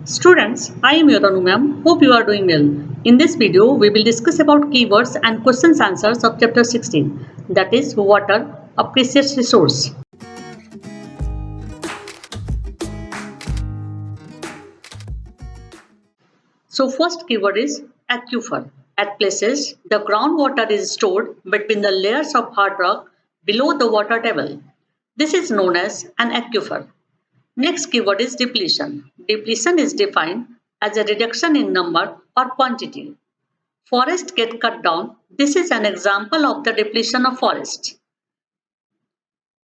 Students, I am Yodanu ma'am. Hope you are doing well. In this video, we will discuss about keywords and questions answers of chapter 16, that is water, a precious resource. So first keyword is aquifer. At places, the groundwater is stored between the layers of hard rock below the water table. This is known as an aquifer. Next keyword is depletion. Depletion is defined as a reduction in number or quantity. Forests get cut down. This is an example of the depletion of forest.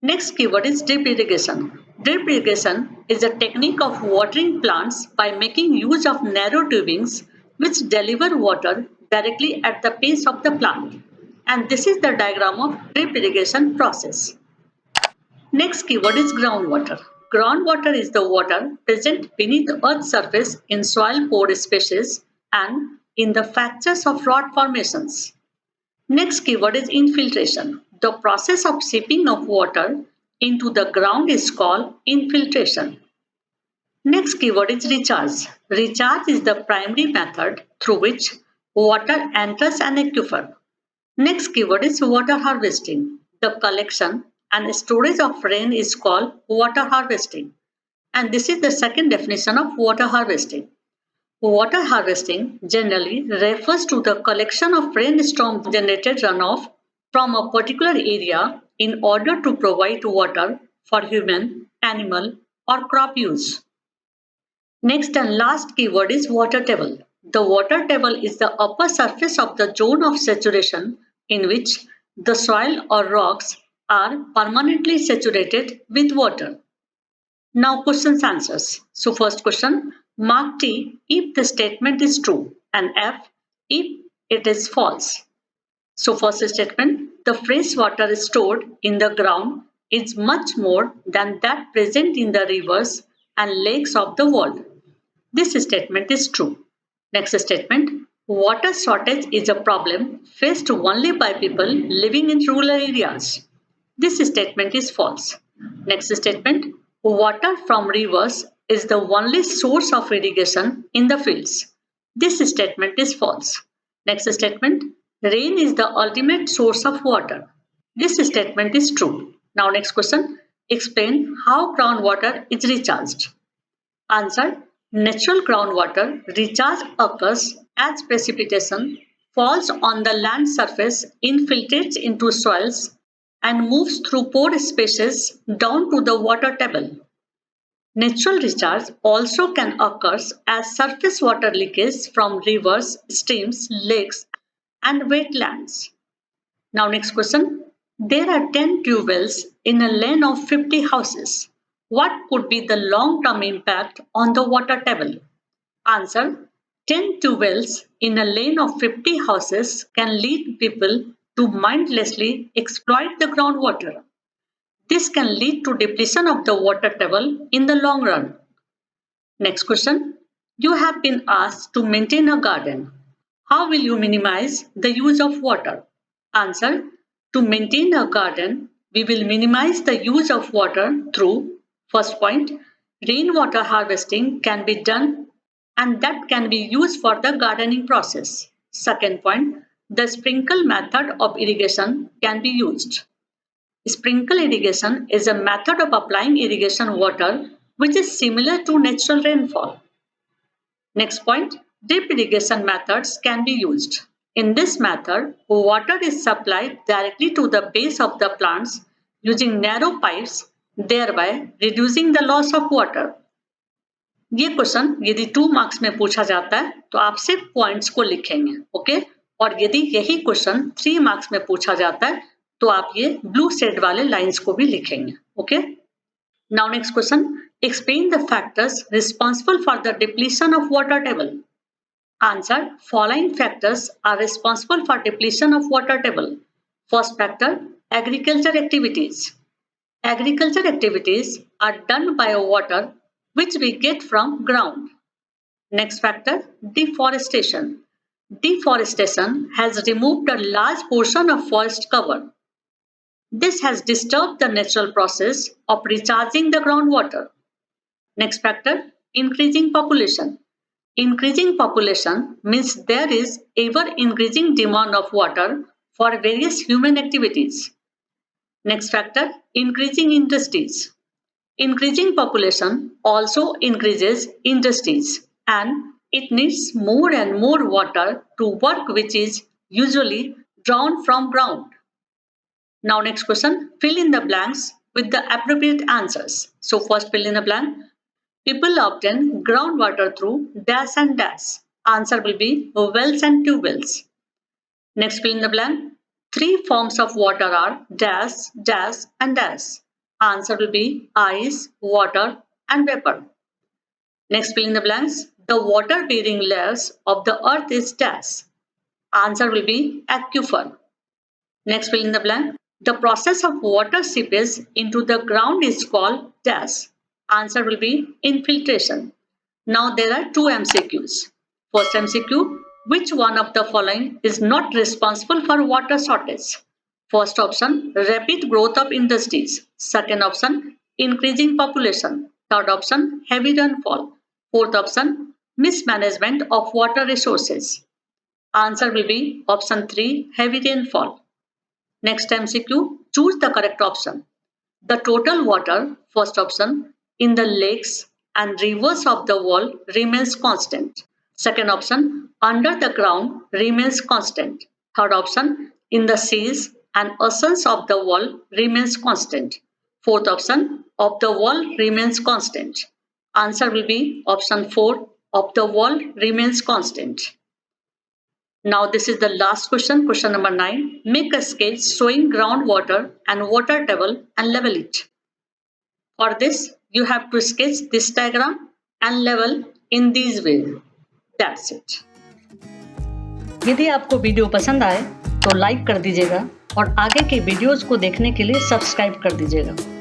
Next keyword is drip irrigation. Drip irrigation is a technique of watering plants by making use of narrow tubings which deliver water directly at the base of the plant. And this is the diagram of drip irrigation process. Next keyword is groundwater. Groundwater is the water present beneath the earth's surface in soil pore spaces and in the fractures of rock formations. Next keyword is infiltration. The process of seeping of water into the ground is called infiltration. Next keyword is recharge. Recharge is the primary method through which water enters an aquifer. Next keyword is water harvesting. The collection and storage of rain is called water harvesting. And this is the second definition of water harvesting. Water harvesting generally refers to the collection of rainstorm generated runoff from a particular area in order to provide water for human, animal, or crop use. Next and last keyword is water table. The water table is the upper surface of the zone of saturation in which the soil or rocks are permanently saturated with water. Now questions answers. So first question, mark T if the statement is true and F if it is false. So first statement, the fresh water stored in the ground is much more than that present in the rivers and lakes of the world. This statement is true. Next statement, water shortage is a problem faced only by people living in rural areas. This statement is false. Next statement, water from rivers is the only source of irrigation in the fields. This statement is false. Next statement, rain is the ultimate source of water. This statement is true. Now next question, explain how groundwater is recharged. Answer, natural groundwater recharge occurs as precipitation falls on the land surface, infiltrates into soils, and moves through pore spaces down to the water table. Natural recharge also can occur as surface water leakage from rivers, streams, lakes, and wetlands. Now next question. There are 10 tube wells in a lane of 50 houses. What could be the long-term impact on the water table? Answer, 10 tube wells in a lane of 50 houses can lead people to mindlessly exploit the groundwater. This can lead to depletion of the water table in the long run. Next question. You have been asked to maintain a garden. How will you minimize the use of water? Answer, to maintain a garden, we will minimize the use of water through, first point, rainwater harvesting can be done and that can be used for the gardening process. Second point, the sprinkle method of irrigation can be used. Sprinkle irrigation is a method of applying irrigation water which is similar to natural rainfall. Next point, drip irrigation methods can be used. In this method, water is supplied directly to the base of the plants using narrow pipes, thereby reducing the loss of water. ये question यदि 2 marks में पूछा जाता है तो आप सिर्फ points को लिखेंगे, ओके? और यदि यही क्वेश्चन 3 मार्क्स में पूछा जाता है तो आप ये ब्लू शेड वाले लाइंस को भी लिखेंगे, okay? Now next question, explain the factors responsible for the depletion of water table. Answer, following factors are responsible for depletion of water table. First factor, agriculture activities. Agriculture activities are done by water which we get from ground. Next factor, deforestation. Deforestation has removed a large portion of forest cover. This has disturbed the natural process of recharging the groundwater. Next factor, increasing population. Increasing population means there is ever increasing demand of water for various human activities. Next factor, increasing industries. Increasing population also increases industries and it needs more and more water to work, which is usually drawn from ground. Now next question, fill in the blanks with the appropriate answers. So first fill in the blank. People obtain groundwater through dash and dash. Answer will be wells and tube wells. Next fill in the blank. Three forms of water are dash, dash and dash. Answer will be ice, water and vapor. Next fill in the blanks. The water bearing layers of the earth is dash. Answer will be aquifer. Next fill in the blank. The process of water seepage into the ground is called dash. Answer will be infiltration. Now there are two MCQs. First MCQ, which one of the following is not responsible for water shortage? First option, rapid growth of industries. Second option, increasing population. Third option, heavy rainfall. Fourth option, mismanagement of water resources. Answer will be option 3, heavy rainfall. Next MCQ, choose the correct option. The total water, first option, in the lakes and rivers of the world remains constant. Second option, under the ground remains constant. Third option, in the seas and oceans of the world remains constant. Fourth option, of the world remains constant. Answer will be option 4, of the world remains constant. Now this is the last question, question number 9. Make a sketch showing groundwater and water table and level it. For this, you have to sketch this diagram and level in these ways. That's it. यदि आपको video पसंद आए तो like कर दीजिएगा और आगे के वीडियोस को देखने के लिए सब्सक्राइब कर दीजिएगा।